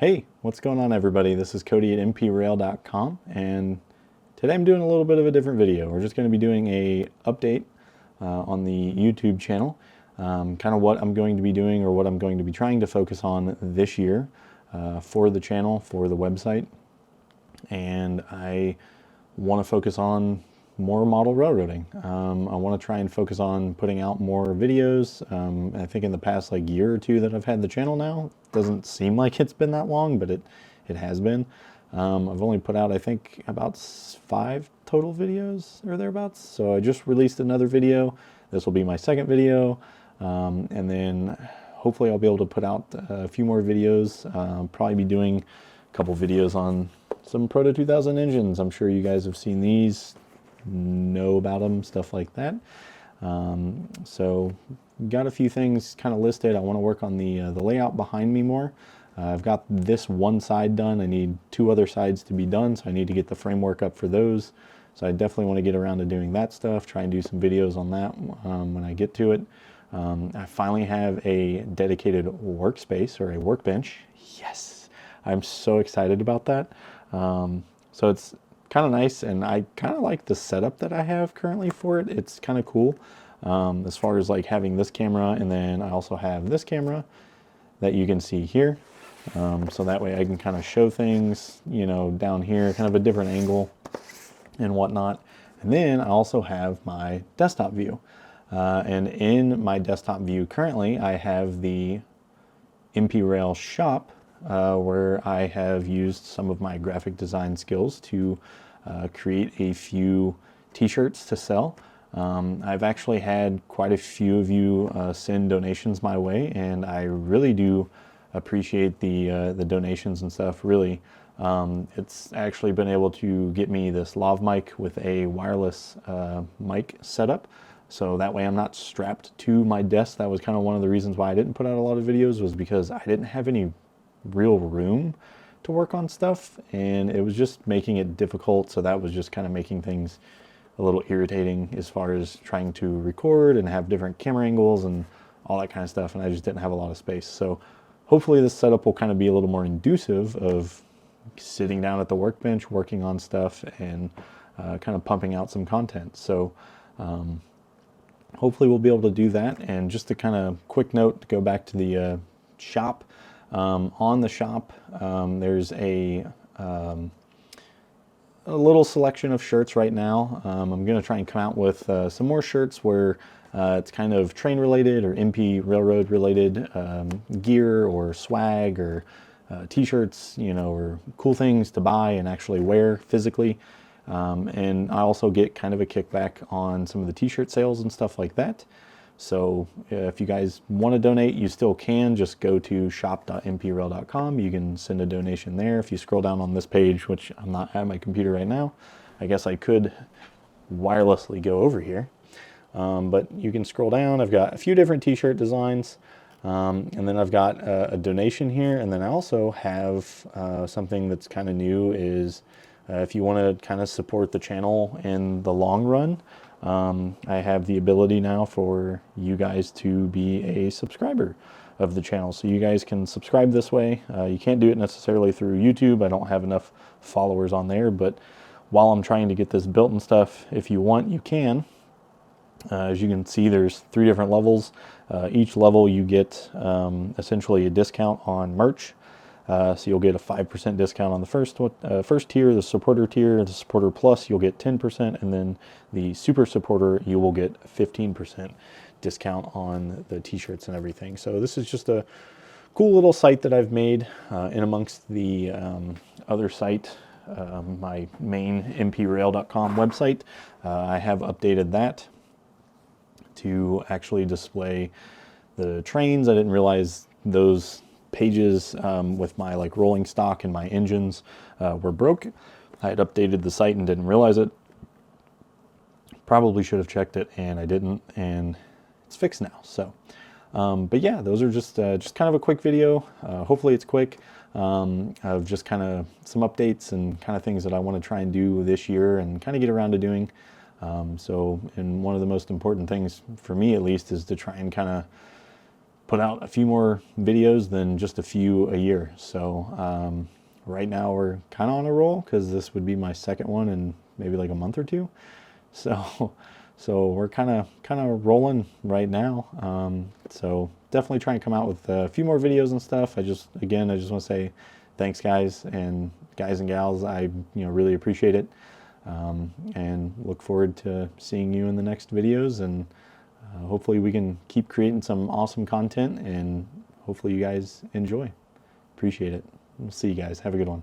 Hey, what's going on everybody? This is Cody at mprail.com, and today I'm doing a little bit of a different video. We're just going to be doing a update on the YouTube channel, kind of what I'm going to be doing or what I'm going to be trying to focus on this year for the channel, for the website. And I want to focus on more model railroading. I want to try and focus on putting out more videos. I think in the past year or two that I've had the channel now, doesn't seem like it's been that long, but it has been. I've only put out I think about 5 total videos or thereabouts. So I just released another video. This will be my second video, and then hopefully I'll be able to put out a few more videos. Probably be doing a couple videos on some Proto 2000 engines. I'm sure you guys have seen these, know about them, stuff like that. So got a few things kind of listed. I want to work on the layout behind me more. I've got this one side done. I need 2 other sides to be done, so I need to get the framework up for those. So I definitely want to get around to doing that stuff, try and do some videos on that when I get to it. I finally have a dedicated workspace or a workbench. Yes, I'm so excited about that. So it's kind of nice, and I kind of like the setup that I have currently for it. It's kind of cool as far as having this camera, and then I also have this camera that you can see here. So that way I can kind of show things, down here, kind of a different angle and whatnot. And then I also have my desktop view. And in my desktop view currently, I have the MP-Rail shop, where I have used some of my graphic design skills to create a few t-shirts to sell. I've actually had quite a few of you send donations my way, and I really do appreciate the donations and stuff, really. It's actually been able to get me this lav mic with a wireless mic setup, so that way I'm not strapped to my desk. That was kind of one of the reasons why I didn't put out a lot of videos, was because I didn't have any real room to work on stuff, and it was just making it difficult. So that was just kind of making things a little irritating as far as trying to record and have different camera angles and all that kind of stuff, and I just didn't have a lot of space. So hopefully this setup will kind of be a little more inducive of sitting down at the workbench, working on stuff, and kind of pumping out some content. So hopefully we'll be able to do that. And just a kind of quick note to go back to the shop. On the shop, there's a little selection of shirts right now. I'm going to try and come out with some more shirts where it's kind of train related or MP railroad related gear or swag or t-shirts, or cool things to buy and actually wear physically. And I also get kind of a kickback on some of the t-shirt sales and stuff like that. So if you guys want to donate, you still can. Just go to shop.mprail.com. You can send a donation there. If you scroll down on this page, which I'm not at my computer right now, I guess I could wirelessly go over here. But you can scroll down. I've got a few different t-shirt designs. And then I've got a donation here. And then I also have something that's kind of new is if you want to kind of support the channel in the long run, I have the ability now for you guys to be a subscriber of the channel. So you guys can subscribe this way. You can't do it necessarily through YouTube. I don't have enough followers on there, but while I'm trying to get this built and stuff, if you want, you can. As you can see, there's 3 different levels. Each level you get essentially a discount on merch. So you'll get a 5% discount on the first tier, the supporter tier. The supporter plus you'll get 10%, and then the super supporter you will get 15% discount on the t-shirts and everything. So this is just a cool little site that I've made in amongst the other site, my main mprail.com website. I have updated that to actually display the trains. I didn't realize those pages with my rolling stock and my engines were broke. I had updated the site and didn't realize it. Probably should have checked it, and I didn't, and it's fixed now. So but yeah, those are just kind of a quick video. Hopefully it's quick, of just kind of some updates and kind of things that I want to try and do this year and kind of get around to doing. And one of the most important things for me, at least, is to try and kind of put out a few more videos than just a few a year. So right now we're kind of on a roll because this would be my second one in maybe like a month or two. So we're kind of rolling right now. So definitely trying to come out with a few more videos and stuff. I just want to say thanks, guys and gals. I really appreciate it, and look forward to seeing you in the next videos. And hopefully we can keep creating some awesome content, and hopefully you guys enjoy. Appreciate it. We'll see you guys. Have a good one.